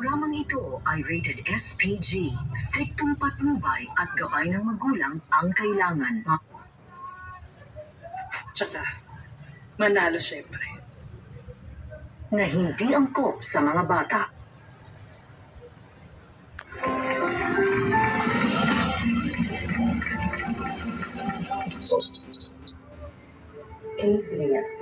programang ito ay rated SPG. Striktong patnubay at gabay ng magulang ang kailangan. Tsaka, manalo syempre. Na hindi angkop sa mga bata. Infinite.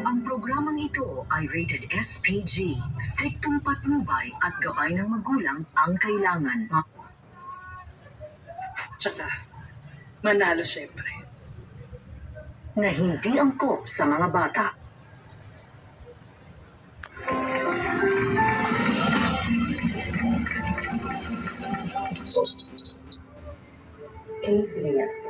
Ang programang ito ay rated SPG. Striktong patnubay at gabay ng magulang ang kailangan. Tsaka, manalo syempre. Na hindi angkop sa mga bata. Infinite.